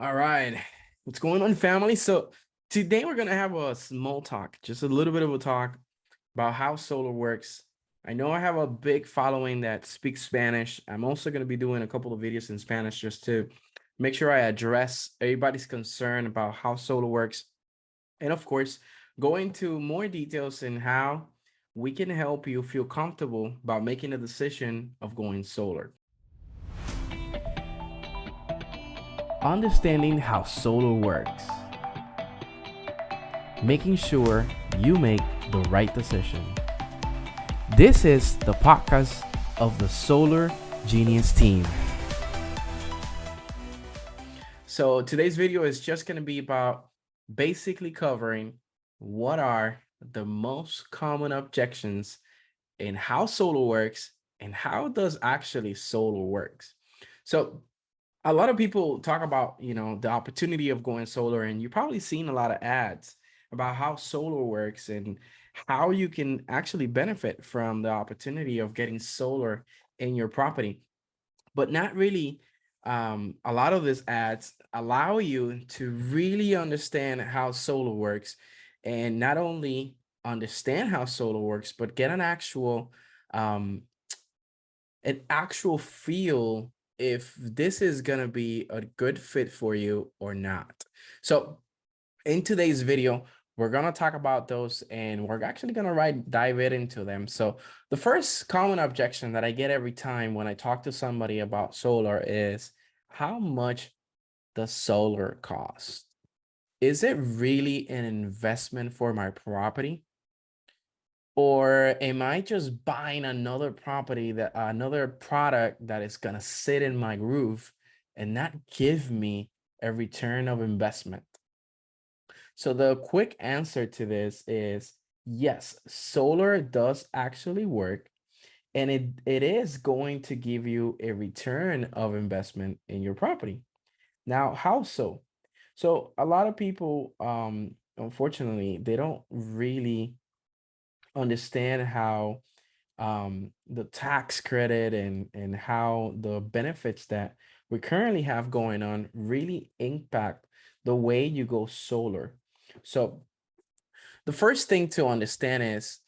All right. What's going on, family? So today we're gonna have a small talk, just a little bit of a talk about how solar works. I know I have a big following that speaks Spanish. I'm also gonna be doing a couple of videos in Spanish just to make sure I address everybody's concern about how solar works. And of course, go into more details in how we can help you feel comfortable about making a decision of going solar. Understanding how solar works, making sure you make the right decision. This is the podcast of the Solar Genius team. So today's video is just going to be about basically covering what are the most common objections in how solar works and how does actually solar works. So a lot of people talk about, the opportunity of going solar, and you've probably seen a lot of ads about how solar works and how you can actually benefit from the opportunity of getting solar in your property. But not really, a lot of these ads allow you to really understand how solar works, and not only understand how solar works, but get um, an actual feel if this is going to be a good fit for you or not. So in today's video, we're going to talk about those, and we're actually going to dive it into them. So the first common objection that I get every time when I talk to somebody about solar is, how much does solar cost? Is it really an investment for my property? Or am I just buying another product that is gonna sit in my roof and not give me a return of investment? So the quick answer to this is yes, solar does actually work, and it is going to give you a return of investment in your property. Now, how so? So a lot of people, unfortunately, they don't really understand how the tax credit and how the benefits that we currently have going on really impact the way you go solar. So the first thing to understand is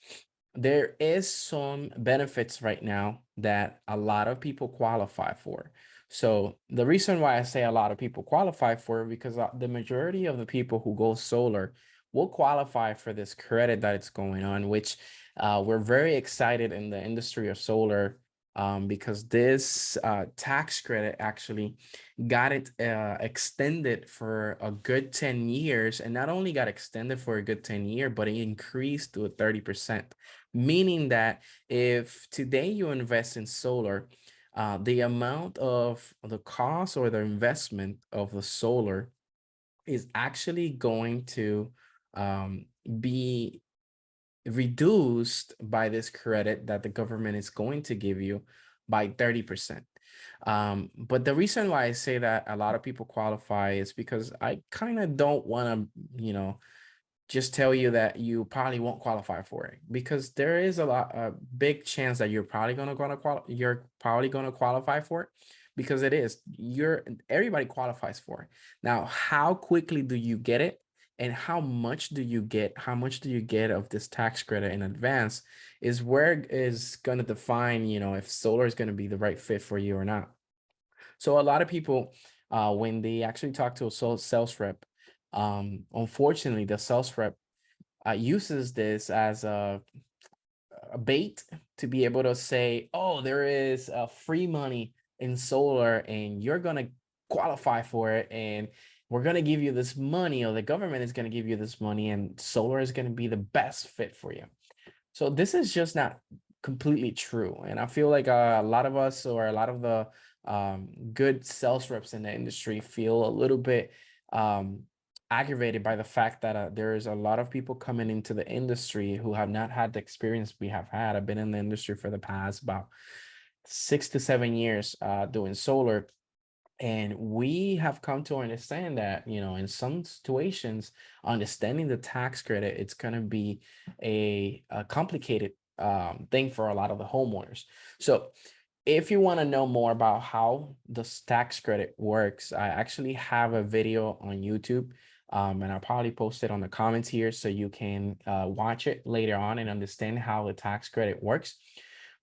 there is some benefits right now that a lot of people qualify for. So the reason why I say a lot of people qualify for it, because the majority of the people who go solar will qualify for this credit that it's going on, which we're very excited in the industry of solar, because this tax credit actually got it extended for a good 10 years, and not only got extended for a good 10 year, but it increased to 30%, meaning that if today you invest in solar, the amount of the cost or the investment of the solar is actually going to be reduced by this credit that the government is going to give you by 30%. But the reason why I say that a lot of people qualify is because I kind of don't want to, just tell you that you probably won't qualify for it, because there is a big chance that you're probably gonna qualify for it, because it is you're everybody qualifies for it. Now, how quickly do you get it, and how much do you get of this tax credit in advance, is where is going to define, if solar is going to be the right fit for you or not. So a lot of people, when they actually talk to a sales rep, unfortunately, the sales rep uses this as a bait to be able to say, "Oh, there is free money in solar, and you're gonna qualify for it, and we're gonna give you this money, or the government is gonna give you this money, and solar is gonna be the best fit for you." So this is just not completely true. And I feel like a lot of us, or a lot of the good sales reps in the industry, feel a little bit um, aggravated by the fact that there is a lot of people coming into the industry who have not had the experience we have had. I've been in the industry for the past about 6 to 7 years doing solar, and we have come to understand that, in some situations, understanding the tax credit, it's going to be a complicated thing for a lot of the homeowners. So if you want to know more about how the tax credit works, I actually have a video on YouTube, and I'll probably post it on the comments here so you can watch it later on and understand how the tax credit works.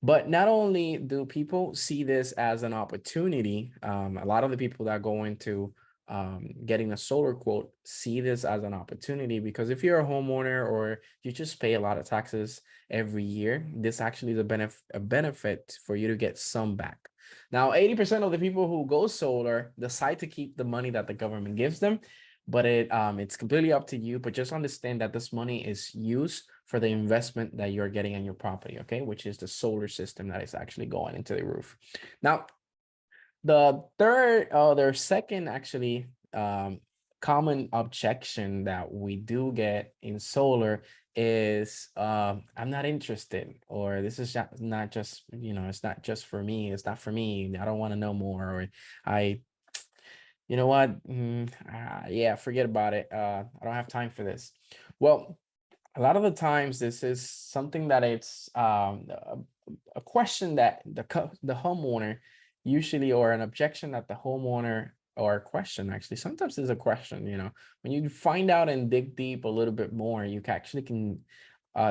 But not only do people see this as an opportunity, a lot of the people that go into getting a solar quote see this as an opportunity, because if you're a homeowner or you just pay a lot of taxes every year, this actually is a benefit for you to get some back. Now, 80% of the people who go solar decide to keep the money that the government gives them, but it's completely up to you. But just understand that this money is used for the investment that you're getting on your property, okay, which is the solar system that is actually going into the roof. Now, their second actually common objection that we do get in solar is I'm not interested, or this is not just, it's not just for me, it's not for me, I don't want to know more, or I, you know what, yeah, forget about it, I don't have time for this. Well, a lot of the times this is something that it's a question that the homeowner usually, or an objection that the homeowner, or a question actually, sometimes is a question, when you find out and dig deep a little bit more, you can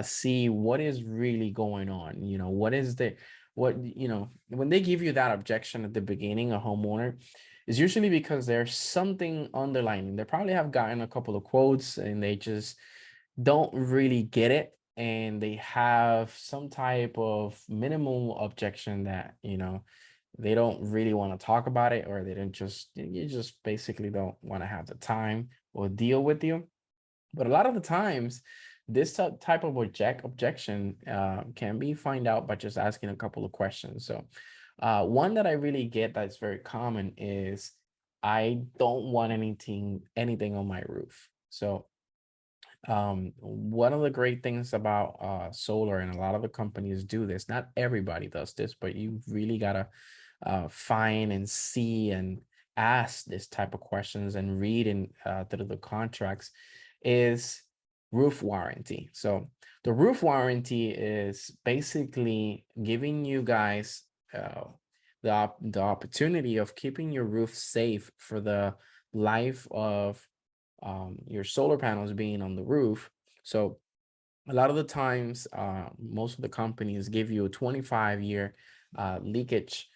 see what is really going on. What is the, when they give you that objection at the beginning, a homeowner, is usually because there's something underlining. They probably have gotten a couple of quotes and they just don't really get it, and they have some type of minimal objection that they don't really want to talk about it, or they don't just you just basically don't want to have the time or deal with you. But a lot of the times this type of objection can be find out by just asking a couple of questions. So one that I really get that's very common is, I don't want anything on my roof. So one of the great things about solar, and a lot of the companies do this, not everybody does this, but you really gotta find and see and ask this type of questions and read in through the contracts, is roof warranty. So the roof warranty is basically giving you guys the opportunity of keeping your roof safe for the life of your solar panels being on the roof. So a lot of the times, most of the companies give you a 25-year leakage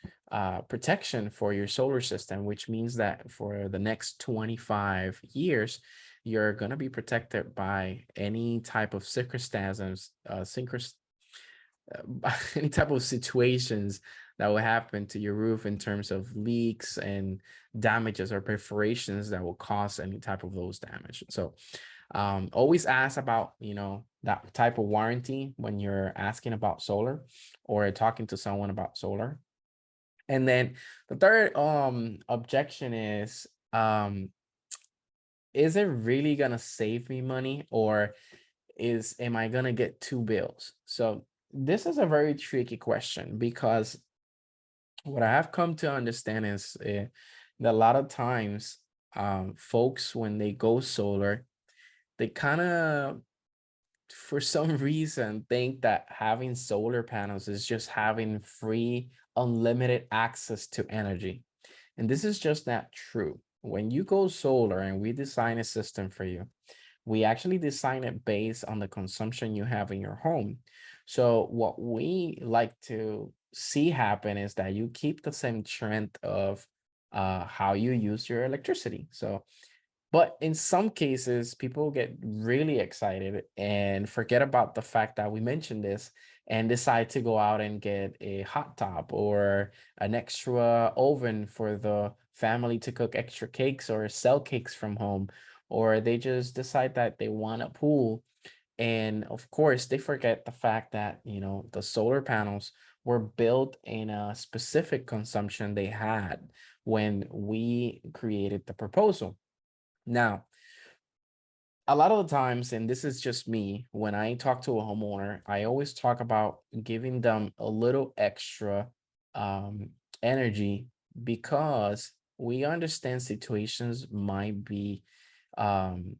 protection for your solar system, which means that for the next 25 years, you're going to be protected by any type of circumstances, any type of situations that will happen to your roof in terms of leaks and damages or perforations that will cause any type of those damage. So always ask about that type of warranty when you're asking about solar or talking to someone about solar. And then the third objection is it really gonna save me money, or am I gonna get two bills? So this is a very tricky question, because what I have come to understand is that a lot of times folks, when they go solar, they kind of, for some reason, think that having solar panels is just having free, unlimited access to energy. And this is just not true. When you go solar and we design a system for you, we actually design it based on the consumption you have in your home. So what we like to see happen is that you keep the same trend of how you use your electricity. So but in some cases, people get really excited and forget about the fact that we mentioned this, and decide to go out and get a hot tub or an extra oven for the family to cook extra cakes or sell cakes from home. Or they just decide that they want a pool. And of course, they forget the fact that, the solar panels were built in a specific consumption they had when we created the proposal. Now, a lot of the times, and this is just me, when I talk to a homeowner, I always talk about giving them a little extra um, energy, because we understand situations might be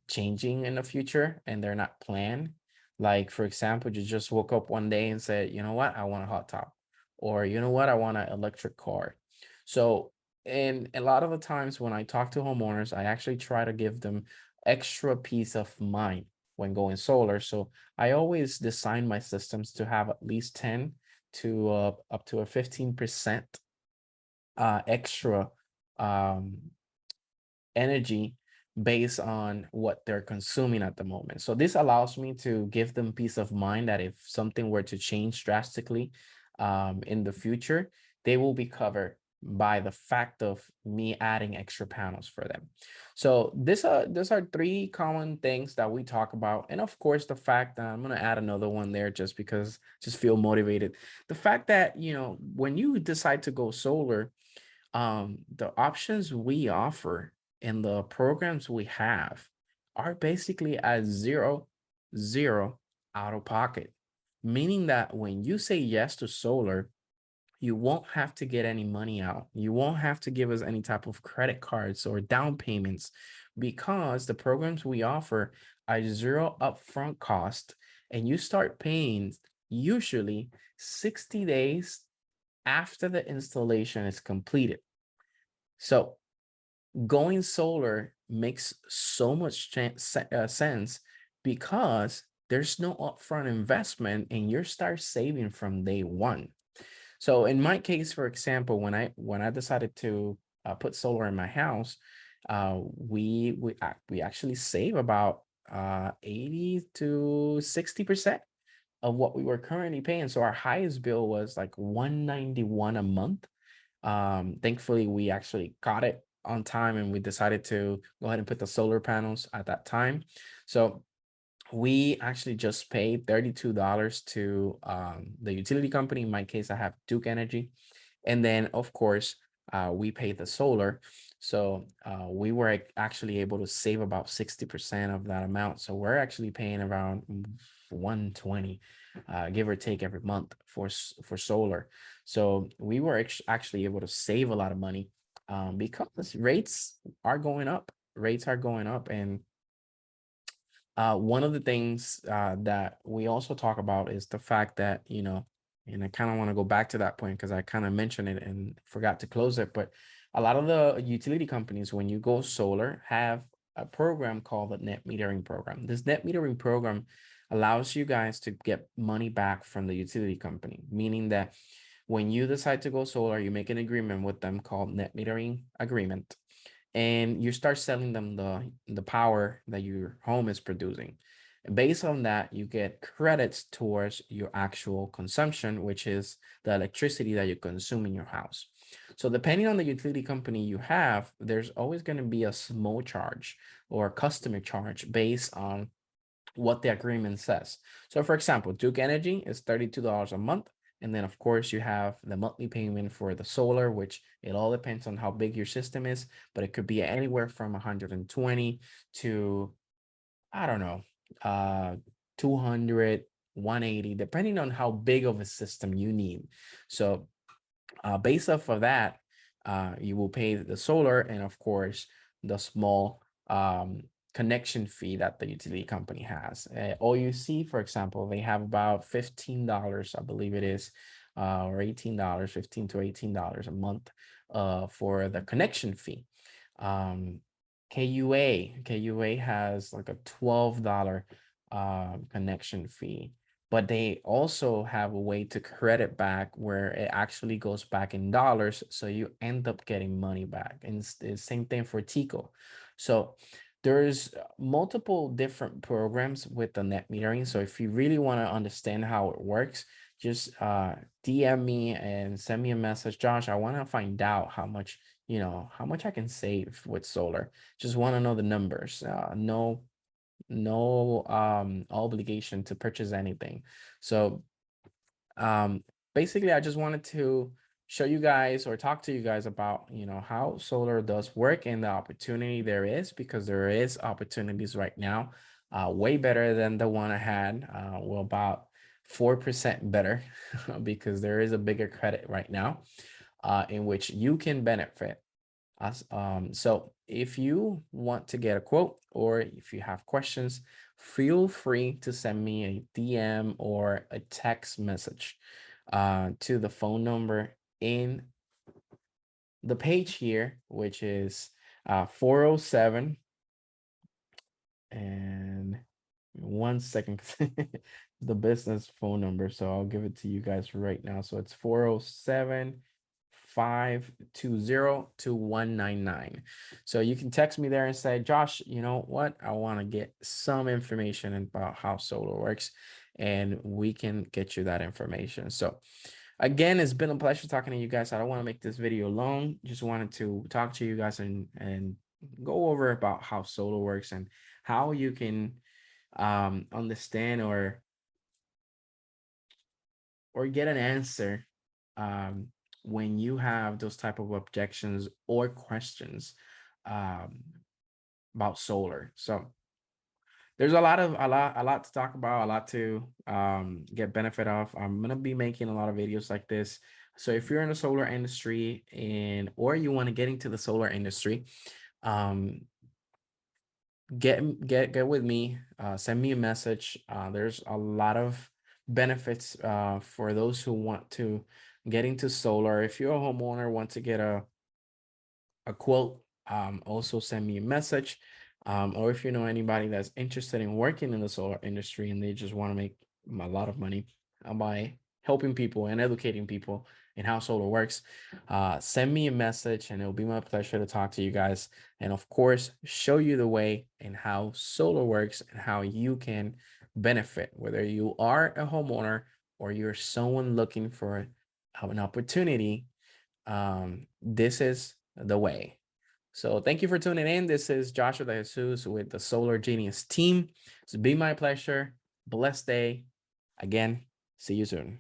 changing in the future and they're not planned. Like, for example, you just woke up one day and said, you know what, I want a hot tub. or you know what, I want an electric car. So, and a lot of the times when I talk to homeowners, I actually try to give them extra peace of mind when going solar. So I always design my systems to have at least 10 to up to a 15% extra um, energy based on what they're consuming at the moment. So this allows me to give them peace of mind that if something were to change drastically in the future, they will be covered by the fact of me adding extra panels for them. So these are three common things that we talk about. And of course, the fact that I'm going to add another one there just because just feel motivated. The fact that, you know, when you decide to go solar, the options we offer and the programs we have are basically at zero out of pocket, meaning that when you say yes to solar, you won't have to get any money out. You won't have to give us any type of credit cards or down payments because the programs we offer are zero upfront cost, and you start paying usually 60 days after the installation is completed. So going solar makes so much sense because there's no upfront investment and you start saving from day one. So in my case, for example, when I decided to put solar in my house, we actually save about 80 to 60% of what we were currently paying. So our highest bill was like 191 a month. Thankfully, we actually got it on time and we decided to go ahead and put the solar panels at that time. So we actually just paid $32 to the utility company. In my case, I have Duke Energy. And then, of course, we paid the solar. So we were actually able to save about 60% of that amount. So we're actually paying around 120, give or take, every month for solar. So we were actually able to save a lot of money because rates are going up. Rates are going up, and one of the things that we also talk about is the fact that, you know, and I kind of want to go back to that point because I kind of mentioned it and forgot to close it, but a lot of the utility companies, when you go solar, have a program called the net metering program. This net metering program allows you guys to get money back from the utility company, meaning that when you decide to go solar, you make an agreement with them called net metering agreement, and you start selling them the power that your home is producing. And based on that, you get credits towards your actual consumption, which is the electricity that you consume in your house. So depending on the utility company you have, there's always going to be a small charge or customer charge based on what the agreement says. So for example, Duke Energy is $32 a month. And then of course you have the monthly payment for the solar, which it all depends on how big your system is, but it could be anywhere from 120 to, I don't know, 200, 180, depending on how big of a system you need. So based off of that, you will pay the solar and of course the small connection fee that the utility company has. OUC, for example, they have about $15, I believe it is, or $18, $15 to $18 a month for the connection fee. Um, KUA has like a $12 connection fee, but they also have a way to credit back where it actually goes back in dollars. So you end up getting money back. And it's the same thing for Tico. So there's multiple different programs with the net metering. So if you really want to understand how it works, just DM me and send me a message. Josh, I want to find out how much, you know, how much I can save with solar. Just want to know the numbers. No obligation to purchase anything. So um basically I just wanted to show you guys or talk to you guys about, you know, how solar does work and the opportunity there is, because there is opportunities right now way better than the one I had, well, about 4% better because there is a bigger credit right now in which you can benefit. So if you want to get a quote or if you have questions, feel free to send me a DM or a text message. to the phone number in the page here, which is 407, and 1 second, the business phone number. So I'll give it to you guys right now. So it's 407-520-2199. So you can text me there and say, Josh, you know what? I want to get some information about how solar works, and we can get you that information. So again, it's been a pleasure talking to you guys. I don't want to make this video long. Just wanted to talk to you guys and go over about how solar works and how you can understand or get an answer um, when you have those type of objections or questions um, about solar. So there's a lot to talk about, a lot to get benefit of. I'm gonna be making a lot of videos like this. So if you're in the solar industry or you want to get into the solar industry, um, get with me. Send me a message. There's a lot of benefits for those who want to get into solar. If you're a homeowner, want to get a quote, also send me a message. Or if you know anybody that's interested in working in the solar industry and they just want to make a lot of money by helping people and educating people in how solar works, send me a message and it'll be my pleasure to talk to you guys. And of course, show you the way and how solar works and how you can benefit, whether you are a homeowner or you're someone looking for an opportunity. This is the way. So thank you for tuning in. This is Joshua De Jesus with the Solar Genius team. It's been my pleasure. Blessed day. Again, see you soon.